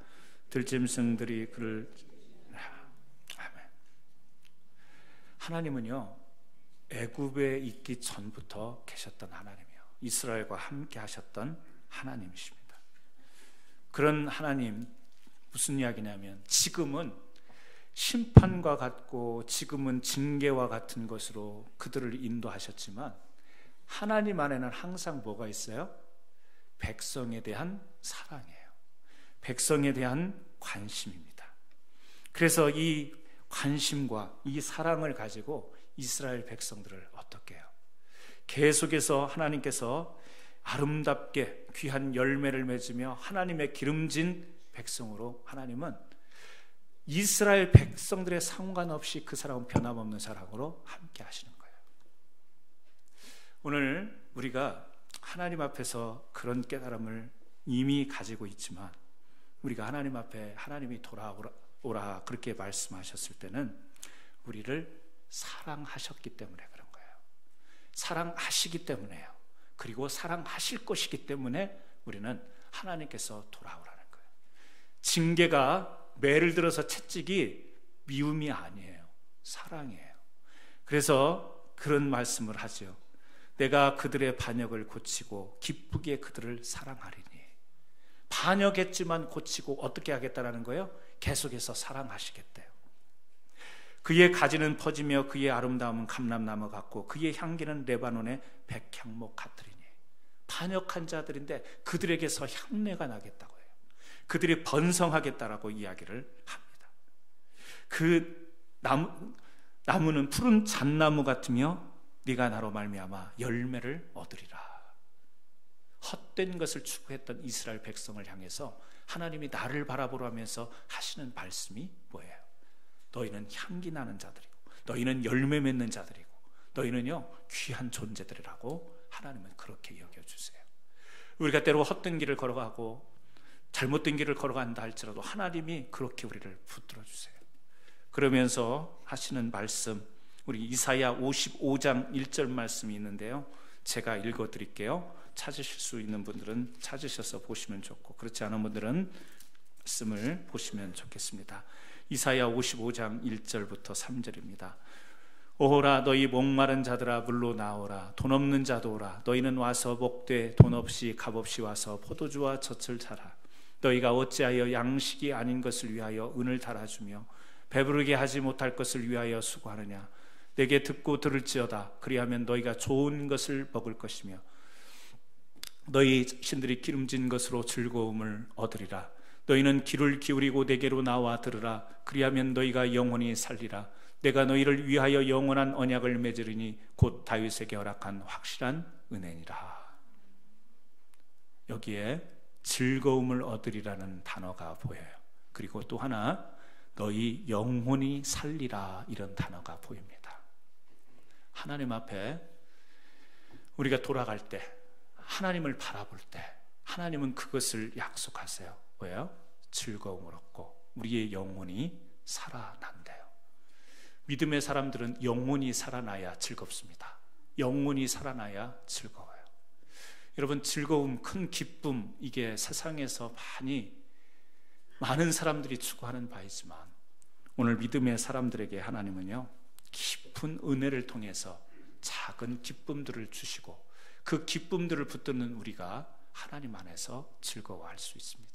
들짐승들이 그를. 아멘. 하나님은요, 애굽에 있기 전부터 계셨던 하나님이요, 이스라엘과 함께 하셨던 하나님이십니다. 그런 하나님, 무슨 이야기냐면 지금은 심판과 같고 지금은 징계와 같은 것으로 그들을 인도하셨지만 하나님 안에는 항상 뭐가 있어요? 백성에 대한 사랑이에요. 백성에 대한 관심입니다. 그래서 이 관심과 이 사랑을 가지고 이스라엘 백성들을 어떻게 해요? 계속해서 하나님께서 아름답게 귀한 열매를 맺으며 하나님의 기름진 백성으로 하나님은 이스라엘 백성들의 상관없이 그 사람은 변함없는 사랑으로 함께 하시는 거예요. 오늘 우리가 하나님 앞에서 그런 깨달음을 이미 가지고 있지만 우리가 하나님 앞에 하나님이 돌아오라 그렇게 말씀하셨을 때는 우리를 사랑하셨기 때문에 그런 거예요. 사랑하시기 때문에요. 그리고 사랑하실 것이기 때문에 우리는 하나님께서 돌아오라는 거예요. 징계가 매를 들어서 채찍이 미움이 아니에요. 사랑이에요. 그래서 그런 말씀을 하죠. 내가 그들의 반역을 고치고 기쁘게 그들을 사랑하리니. 반역했지만 고치고 어떻게 하겠다라는 거예요? 계속해서 사랑하시겠대요. 그의 가지는 퍼지며 그의 아름다움은 감람나무 같고 그의 향기는 레바논의 백향목 같으리니. 반역한 자들인데 그들에게서 향내가 나겠다고 해요. 그들이 번성하겠다라고 이야기를 합니다. 그 나무는 푸른 잣나무 같으며 네가 나로 말미암아 열매를 얻으리라. 헛된 것을 추구했던 이스라엘 백성을 향해서 하나님이 나를 바라보라면서 하시는 말씀이 뭐예요? 너희는 향기 나는 자들이고, 너희는 열매 맺는 자들이고, 너희는요 귀한 존재들이라고 하나님은 그렇게 여겨주세요. 우리가 때로 헛된 길을 걸어가고 잘못된 길을 걸어간다 할지라도 하나님이 그렇게 우리를 붙들어 주세요. 그러면서 하시는 말씀, 우리 이사야 55장 1절 말씀이 있는데요, 제가 읽어드릴게요. 찾으실 수 있는 분들은 찾으셔서 보시면 좋고, 그렇지 않은 분들은 말씀을 보시면 좋겠습니다. 이사야 55장 1절부터 3절입니다. 오호라 너희 목마른 자들아 물로 나오라. 돈 없는 자도 오라. 너희는 와서 먹되 돈 없이 값없이 와서 포도주와 젖을 사라. 너희가 어찌하여 양식이 아닌 것을 위하여 은을 달아주며 배부르게 하지 못할 것을 위하여 수고하느냐. 내게 듣고 들을지어다. 그리하면 너희가 좋은 것을 먹을 것이며 너희 신들이 기름진 것으로 즐거움을 얻으리라. 너희는 귀를 기울이고 내게로 나와 들으라. 그리하면 너희가 영원히 살리라. 내가 너희를 위하여 영원한 언약을 맺으리니 곧 다윗에게 허락한 확실한 은혜니라. 여기에 즐거움을 얻으리라는 단어가 보여요. 그리고 또 하나, 너희 영혼이 살리라, 이런 단어가 보입니다. 하나님 앞에 우리가 돌아갈 때, 하나님을 바라볼 때 하나님은 그것을 약속하세요. 왜요? 즐거움을 얻고 우리의 영혼이 살아난대요. 믿음의 사람들은 영혼이 살아나야 즐겁습니다. 영혼이 살아나야 즐거워요. 여러분, 즐거움, 큰 기쁨, 이게 세상에서 많은 사람들이 추구하는 바이지만 오늘 믿음의 사람들에게 하나님은요 깊은 은혜를 통해서 작은 기쁨들을 주시고 그 기쁨들을 붙드는 우리가 하나님 안에서 즐거워할 수 있습니다.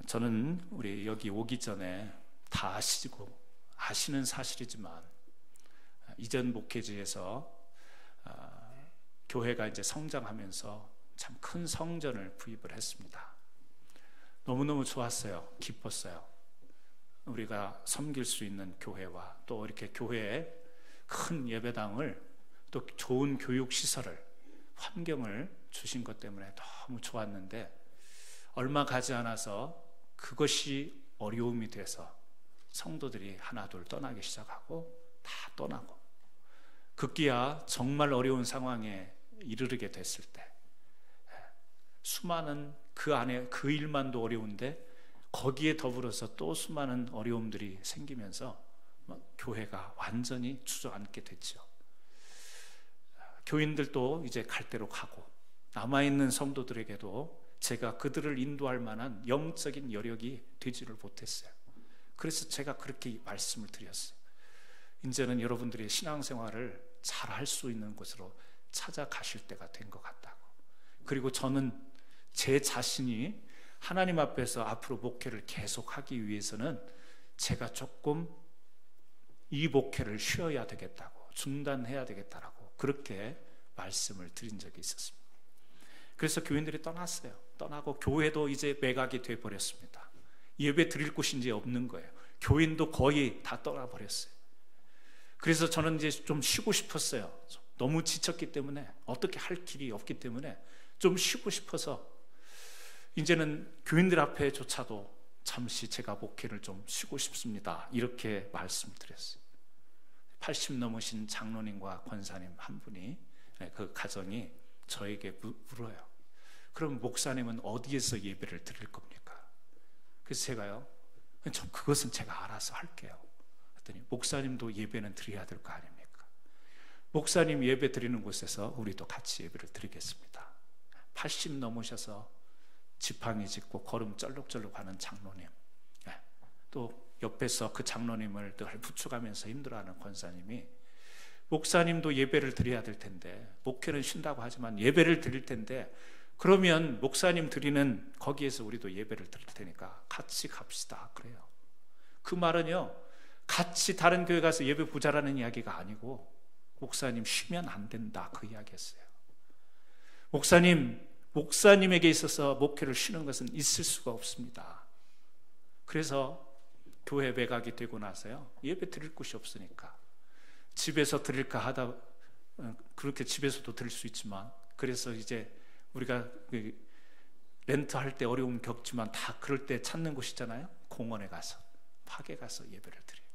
저는 우리 여기 오기 전에 다 아시는 사실이지만 이전 목회지에서 교회가 이제 성장하면서 참 큰 성전을 구입을 했습니다. 너무너무 좋았어요. 기뻤어요. 우리가 섬길 수 있는 교회와 또 이렇게 교회에 큰 예배당을 또 좋은 교육시설을, 환경을 주신 것 때문에 너무 좋았는데 얼마 가지 않아서 그것이 어려움이 돼서 성도들이 하나둘 떠나기 시작하고 다 떠나고, 급기야 정말 어려운 상황에 이르게 됐을 때 수많은 그 안에 그 일만도 어려운데 거기에 더불어서 또 수많은 어려움들이 생기면서 교회가 완전히 주저앉게 됐죠. 교인들도 이제 갈 대로 가고 남아있는 성도들에게도 제가 그들을 인도할 만한 영적인 여력이 되지를 못했어요. 그래서 제가 그렇게 말씀을 드렸어요. 이제는 여러분들이 신앙생활을 잘 할 수 있는 곳으로 찾아가실 때가 된 것 같다고. 그리고 저는 제 자신이 하나님 앞에서 앞으로 목회를 계속하기 위해서는 제가 조금 이 목회를 쉬어야 되겠다고, 중단해야 되겠다라고 그렇게 말씀을 드린 적이 있었습니다. 그래서 교인들이 떠났어요. 떠나고 교회도 이제 매각이 돼버렸습니다. 예배 드릴 곳이 이제 없는 거예요. 교인도 거의 다 떠나버렸어요. 그래서 저는 이제 좀 쉬고 싶었어요. 너무 지쳤기 때문에, 어떻게 할 길이 없기 때문에 좀 쉬고 싶어서 이제는 교인들 앞에조차도 잠시 제가 목회를 좀 쉬고 싶습니다, 이렇게 말씀드렸어요. 80 넘으신 장로님과 권사님 한 분이, 그 가정이 저에게 물어요. 그럼 목사님은 어디에서 예배를 드릴 겁니까? 그래서 제가요, 그것은 제가 알아서 할게요. 그랬더니 목사님도 예배는 드려야 될 거 아닙니까? 목사님 예배 드리는 곳에서 우리도 같이 예배를 드리겠습니다. 80 넘으셔서 지팡이 짚고 걸음 쩔룩쩔룩 하는 장로님, 또 옆에서 그 장로님을 늘 부축하면서 힘들어하는 권사님이, 목사님도 예배를 드려야 될 텐데, 목회는 쉰다고 하지만 예배를 드릴 텐데, 그러면 목사님 드리는 거기에서 우리도 예배를 드릴 테니까 같이 갑시다, 그래요. 그 말은요, 같이 다른 교회 가서 예배 보자라는 이야기가 아니고 목사님 쉬면 안 된다, 그 이야기였어요. 목사님에게 있어서 목회를 쉬는 것은 있을 수가 없습니다. 그래서 교회 매각이 되고 나서요, 예배 드릴 곳이 없으니까 집에서 드릴까 하다, 그렇게 집에서도 드릴 수 있지만, 그래서 이제 우리가 렌트할 때 어려움 겪지만 다 그럴 때 찾는 곳이잖아요. 공원에 가서, 파게 가서 예배를 드려요.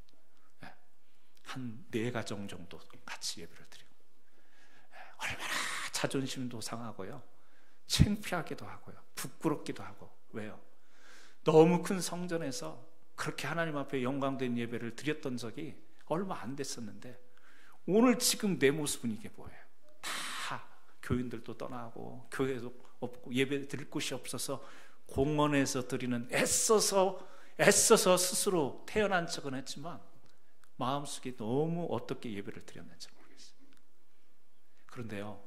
한 4가정 정도 같이 예배를 드리고, 얼마나 자존심도 상하고요, 창피하기도 하고요, 부끄럽기도 하고. 왜요? 너무 큰 성전에서 그렇게 하나님 앞에 영광된 예배를 드렸던 적이 얼마 안 됐었는데, 오늘 지금 내 모습은 이게 뭐예요? 다 교인들도 떠나고 교회도 없고 예배 드릴 곳이 없어서 공원에서 드리는, 애써서 스스로 태어난 척은 했지만 마음속에 너무 어떻게 예배를 드렸는지 모르겠어요. 그런데요,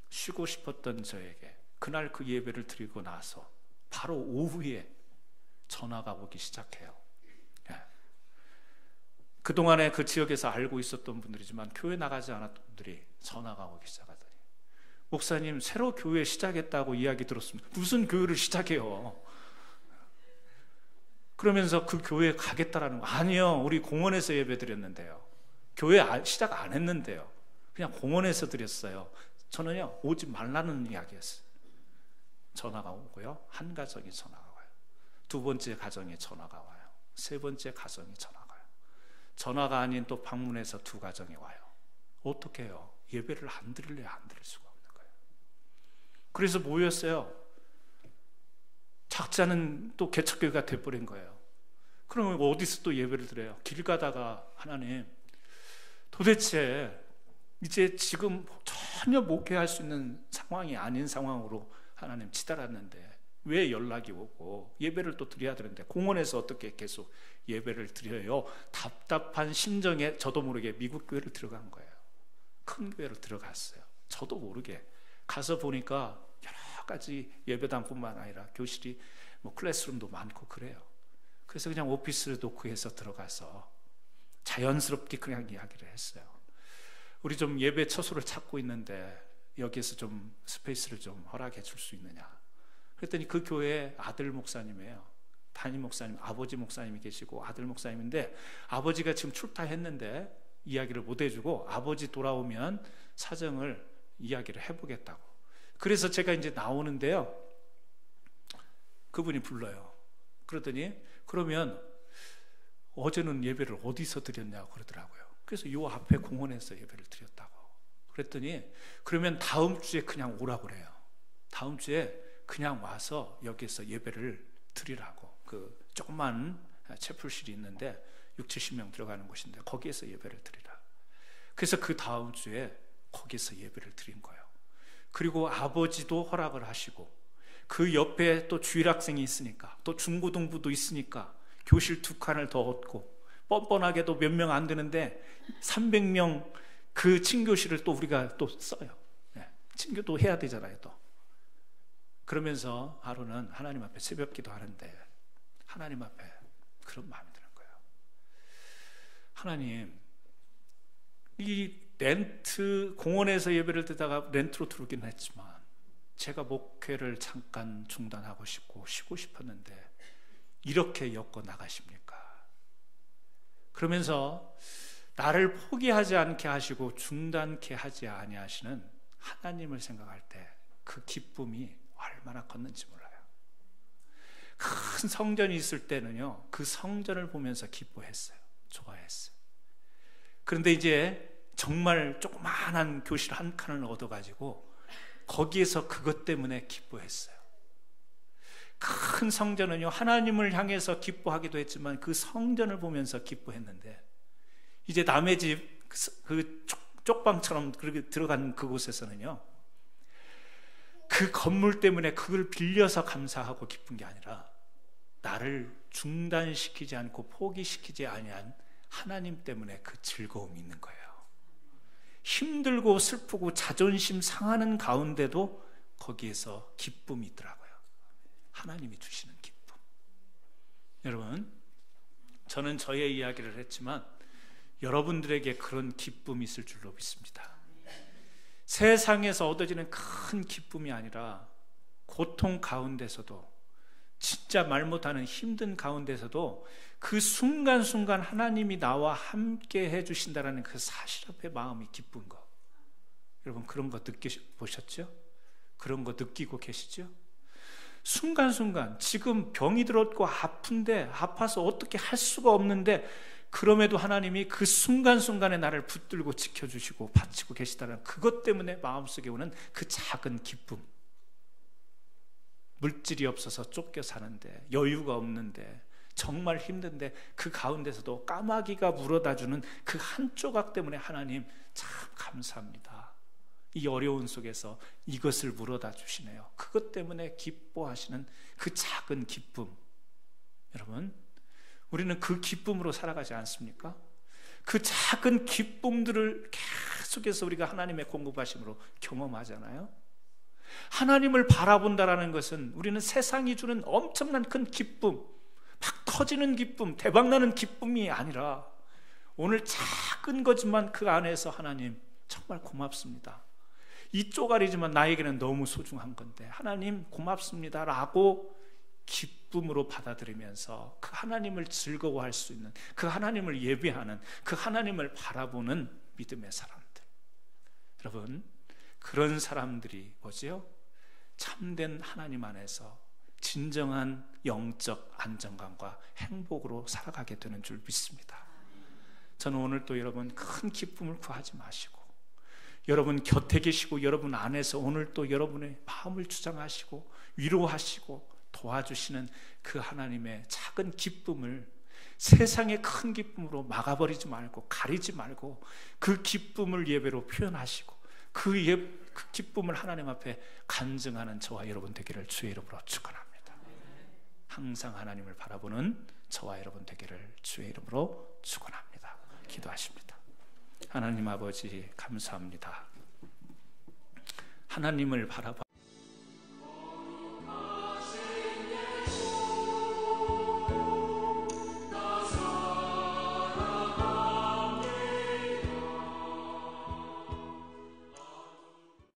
쉬고 싶었던 저에게 그날 그 예배를 드리고 나서 바로 오후에 전화가 오기 시작해요. 그동안에 그 지역에서 알고 있었던 분들이지만 교회 나가지 않았던 분들이 전화가 오기 시작하더니, 목사님 새로 교회 시작했다고 이야기 들었습니다. 무슨 교회를 시작해요? 그러면서 그 교회에 가겠다라는 거. 아니요, 우리 공원에서 예배 드렸는데요, 교회 시작 안 했는데요, 그냥 공원에서 드렸어요. 저는요, 오지 말라는 이야기였어요. 전화가 오고요, 한 가정이 전화가 와요. 2번째 가정에 전화가 와요. 3번째 가정이 전화가 와요. 전화가 아닌 또 방문해서 2가정이 와요. 어떻게 해요? 예배를 안 드릴래야 안 드릴 수가 없는 거예요. 그래서 모였어요. 작자는 또 개척교회가 돼버린 거예요. 그러면 어디서 또 예배를 드려요? 길 가다가, 하나님 도대체 이제 지금 전혀 목회할 수 있는 상황이 아닌 상황으로 하나님 치달았는데 왜 연락이 오고 예배를 또 드려야 되는데 공원에서 어떻게 계속 예배를 드려요? 답답한 심정에 저도 모르게 미국 교회를 들어간 거예요. 큰 교회로 들어갔어요. 저도 모르게 가서 보니까 여러 가지 예배당뿐만 아니라 교실이 클래스룸도 많고 그래요. 그래서 그냥 오피스를 놓고해서 들어가서 자연스럽게 그냥 이야기를 했어요. 우리 좀 예배 처소를 찾고 있는데 여기에서 좀 스페이스를 좀 허락해 줄 수 있느냐. 그랬더니 그 교회 아들 목사님이에요. 담임 목사님, 아버지 목사님이 계시고 아들 목사님인데, 아버지가 지금 출타했는데 이야기를 못 해주고 아버지 돌아오면 사정을 이야기를 해보겠다고. 그래서 제가 이제 나오는데요, 그분이 불러요. 그러더니 그러면 어제는 예배를 어디서 드렸냐고 그러더라고요. 그래서 요 앞에 공원에서 예배를 드렸다고. 그랬더니 그러면 다음 주에 그냥 오라고 그래요. 다음 주에 그냥 와서 여기서 예배를 드리라고. 그 조그만 채플실이 있는데 60-70명 들어가는 곳인데 거기에서 예배를 드리라. 그래서 그 다음 주에 거기서 예배를 드린 거예요. 그리고 아버지도 허락을 하시고, 그 옆에 또 주일학생이 있으니까, 또 중고등부도 있으니까 교실 2칸을 더 얻고, 뻔뻔하게도 몇 명 안 되는데 300명 그 친교실을 또 우리가 또 써요. 친교도 해야 되잖아요. 또 그러면서 하루는 하나님 앞에 새벽 기도하는데 하나님 앞에 그런 마음이 드는 거예요. 하나님, 이 렌트, 공원에서 예배를 드다가 렌트로 들어오긴 했지만 제가 목회를 잠깐 중단하고 싶고 쉬고 싶었는데 이렇게 엮어 나가십니까? 그러면서 나를 포기하지 않게 하시고 중단케 하지 아니하시는 하나님을 생각할 때 그 기쁨이 얼마나 컸는지 몰라요. 큰 성전이 있을 때는요, 그 성전을 보면서 기뻐했어요. 좋아했어요. 그런데 이제 정말 조그마한 교실 한 칸을 얻어가지고 거기에서 그것 때문에 기뻐했어요. 큰 성전은요, 하나님을 향해서 기뻐하기도 했지만 그 성전을 보면서 기뻐했는데, 이제 남의 집 그 쪽방처럼 그렇게 들어간 그곳에서는요, 그 건물 때문에 그걸 빌려서 감사하고 기쁜 게 아니라 나를 중단시키지 않고 포기시키지 아니한 하나님 때문에 그 즐거움이 있는 거예요. 힘들고 슬프고 자존심 상하는 가운데도 거기에서 기쁨이 있더라고요. 하나님이 주시는 기쁨. 여러분, 저는 저의 이야기를 했지만 여러분들에게 그런 기쁨이 있을 줄로 믿습니다. 세상에서 얻어지는 큰 기쁨이 아니라 고통 가운데서도, 진짜 말 못하는 힘든 가운데서도 그 순간순간 하나님이 나와 함께 해주신다는 그 사실 앞에 마음이 기쁜 거. 여러분, 그런 거 느껴보셨죠? 그런 거 느끼고 계시죠? 순간순간 지금 병이 들었고 아픈데 아파서 어떻게 할 수가 없는데 그럼에도 하나님이 그 순간순간에 나를 붙들고 지켜주시고 바치고 계시다는 그것 때문에 마음속에 오는 그 작은 기쁨. 물질이 없어서 쫓겨 사는데 여유가 없는데 정말 힘든데 그 가운데서도 까마귀가 물어다주는 그 한 조각 때문에 하나님 참 감사합니다. 이 어려운 속에서 이것을 물어다 주시네요. 그것 때문에 기뻐하시는 그 작은 기쁨. 여러분, 우리는 그 기쁨으로 살아가지 않습니까? 그 작은 기쁨들을 계속해서 우리가 하나님의 공급하심으로 경험하잖아요. 하나님을 바라본다라는 것은 우리는 세상이 주는 엄청난 큰 기쁨, 막 터지는 기쁨, 대박나는 기쁨이 아니라 오늘 작은 거지만 그 안에서 하나님 정말 고맙습니다. 이 쪼가리지만 나에게는 너무 소중한 건데 하나님 고맙습니다 라고 기쁨으로 받아들이면서 그 하나님을 즐거워할 수 있는, 그 하나님을 예배하는, 그 하나님을 바라보는 믿음의 사람들. 여러분, 그런 사람들이 뭐지요? 참된 하나님 안에서 진정한 영적 안정감과 행복으로 살아가게 되는 줄 믿습니다. 저는 오늘 또 여러분 큰 기쁨을 구하지 마시고 여러분 곁에 계시고 여러분 안에서 오늘 또 여러분의 마음을 주장하시고 위로하시고 도와주시는 그 하나님의 작은 기쁨을 세상의 큰 기쁨으로 막아버리지 말고 가리지 말고 그 기쁨을 예배로 표현하시고 그 기쁨을 하나님 앞에 간증하는 저와 여러분 되기를 주의 이름으로 축원합니다. 항상 하나님을 바라보는 저와 여러분 되기를 주의 이름으로 축원합니다. 기도하십니다. 하나님 아버지 감사합니다. 하나님을 바라봐